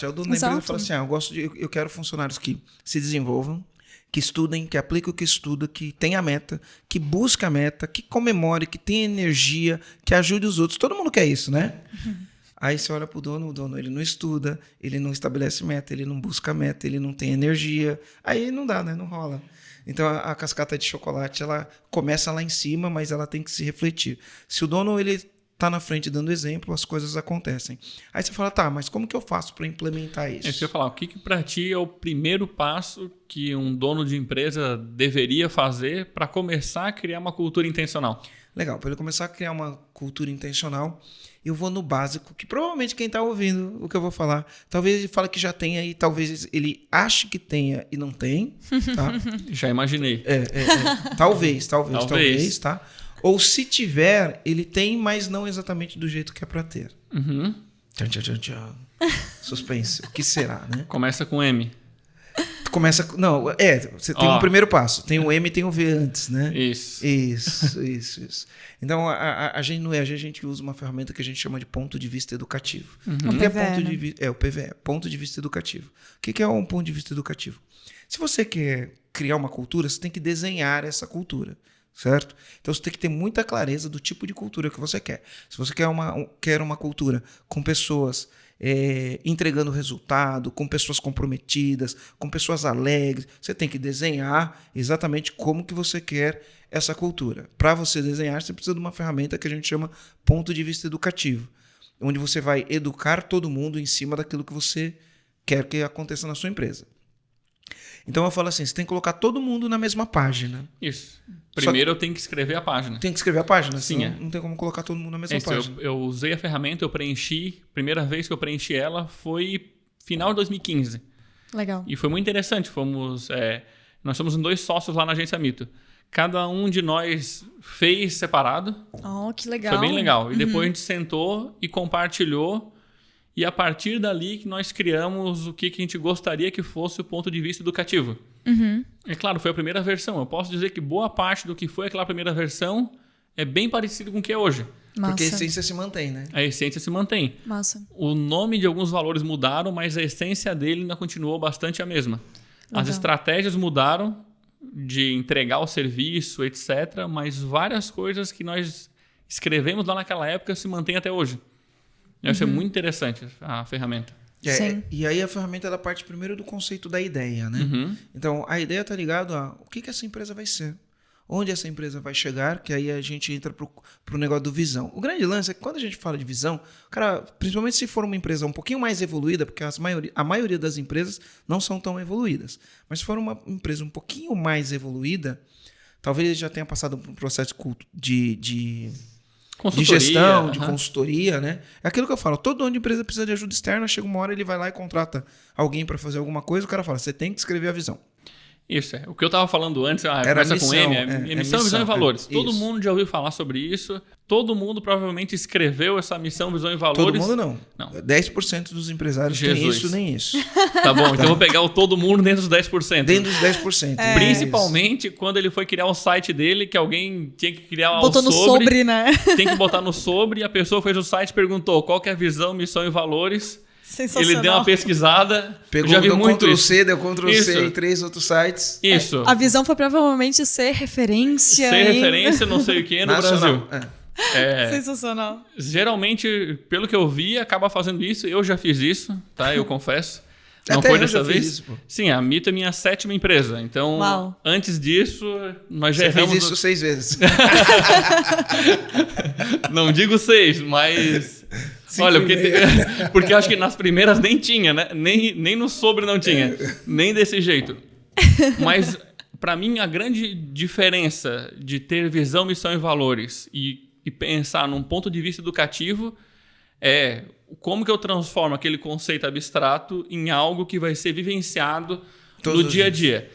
O dono da empresa fala assim, eu quero funcionários que se desenvolvam, que estudem, que apliquem o que estuda, que tenha meta, que busca a meta, que comemore, que tenha energia, que ajude os outros. Todo mundo quer isso, né? Aí você olha pro dono, o dono ele não estuda, ele não estabelece meta, ele não busca meta, ele não tem energia. Aí não dá, né? Não rola. Então a cascata de chocolate, ela começa lá em cima, mas ela tem que se refletir. Se o dono ele tá na frente dando exemplo, as coisas acontecem. Aí você fala, tá, mas como que eu faço para implementar isso? É isso que eu ia falar. O que para ti é o primeiro passo que um dono de empresa deveria fazer para começar a criar uma cultura intencional? Legal, para ele começar a criar uma cultura intencional, eu vou no básico, que provavelmente quem está ouvindo o que eu vou falar, talvez ele fale que já tenha e talvez ele ache que tenha e não tem. Tá? Já imaginei. Talvez, tá? Ou se tiver, ele tem, mas não exatamente do jeito que é para ter. Uhum. Tchan, tchan, tchan, tchan. Suspense. O que será, né? Começa com M. Não, você tem um primeiro passo. Tem o M e tem o V antes, né? Isso. Então, a gente não a gente usa uma ferramenta que a gente chama de ponto de vista educativo. Uhum. O que é ponto de vista? O PVE, ponto de vista educativo. O que é um ponto de vista educativo? Se você quer criar uma cultura, você tem que desenhar essa cultura. Certo? Então você tem que ter muita clareza do tipo de cultura que você quer. Se você quer uma cultura com pessoas entregando resultado, com pessoas comprometidas, com pessoas alegres, você tem que desenhar exatamente como que você quer essa cultura. Para você desenhar, você precisa de uma ferramenta que a gente chama ponto de vista educativo, onde você vai educar todo mundo em cima daquilo que você quer que aconteça na sua empresa. Então eu falo assim, você tem que colocar todo mundo na mesma página. Isso. Primeiro eu tenho que escrever a página. Tem que escrever a página? Sim. Não tem como colocar todo mundo na mesma página. Eu usei a ferramenta, eu preenchi. Primeira vez que eu preenchi ela foi final de 2015. Legal. E foi muito interessante. Nós somos 2 sócios lá na agência Mito. Cada um de nós fez separado. Oh, que legal. Foi bem legal. E depois a gente sentou e compartilhou. E a partir dali que nós criamos o que a gente gostaria que fosse o ponto de vista educativo. Uhum. É claro, foi a primeira versão. Eu posso dizer que boa parte do que foi aquela primeira versão é bem parecido com o que é hoje. Massa. Porque a essência se mantém, né? A essência se mantém. Massa. O nome de alguns valores mudaram, mas a essência dele ainda continuou bastante a mesma. Legal. As estratégias mudaram de entregar o serviço, etc. Mas várias coisas que nós escrevemos lá naquela época se mantêm até hoje. Eu achei muito interessante a ferramenta. Sim. E aí a ferramenta ela parte primeiro do conceito da ideia, né? Uhum. Então a ideia está ligada a o que essa empresa vai ser, onde essa empresa vai chegar, que aí a gente entra pro negócio do visão. O grande lance é que quando a gente fala de visão, cara, principalmente se for uma empresa um pouquinho mais evoluída, porque a maioria das empresas não são tão evoluídas, mas se for uma empresa um pouquinho mais evoluída, talvez ele já tenha passado por um processo de gestão, de consultoria, né? É aquilo que eu falo, todo dono de empresa precisa de ajuda externa, chega uma hora ele vai lá e contrata alguém para fazer alguma coisa, o cara fala, você tem que escrever a visão. Isso, o que eu estava falando antes, começa missão, com M, missão, visão e valores. Todo isso. mundo já ouviu falar sobre isso, todo mundo provavelmente escreveu essa missão, visão e valores. Todo mundo não. 10% dos empresários tem isso, nem isso. Tá bom, então eu vou pegar o todo mundo dentro dos 10%. Dentro dos 10%. Principalmente quando ele foi criar o site dele, que alguém tinha que criar botou no sobre, né? Tem que botar no sobre, e a pessoa fez o site e perguntou qual que é a visão, missão e valores. Sensacional. Ele deu uma pesquisada. Pegou, já vi deu muito Ctrl+C, deu Ctrl+C em 3 outros sites. Isso. A visão foi provavelmente ser referência. Ser referência, não sei o que, no Nacional. Brasil. Sensacional. Geralmente, pelo que eu vi, acaba fazendo isso. Eu já fiz isso, tá? Eu confesso. Não Até foi eu dessa já vez. fiz isso, pô. Sim, a Mito é minha 7ª empresa. Então, Uau. antes disso, nós já Você erramos... fez isso 6 vezes. Não digo 6, mas... Olha, porque eu acho que nas primeiras nem tinha, né? Nem no sobre não tinha. Nem desse jeito. Mas, para mim, a grande diferença de ter visão, missão e valores e pensar num ponto de vista educativo é como que eu transformo aquele conceito abstrato em algo que vai ser vivenciado no dia a dia.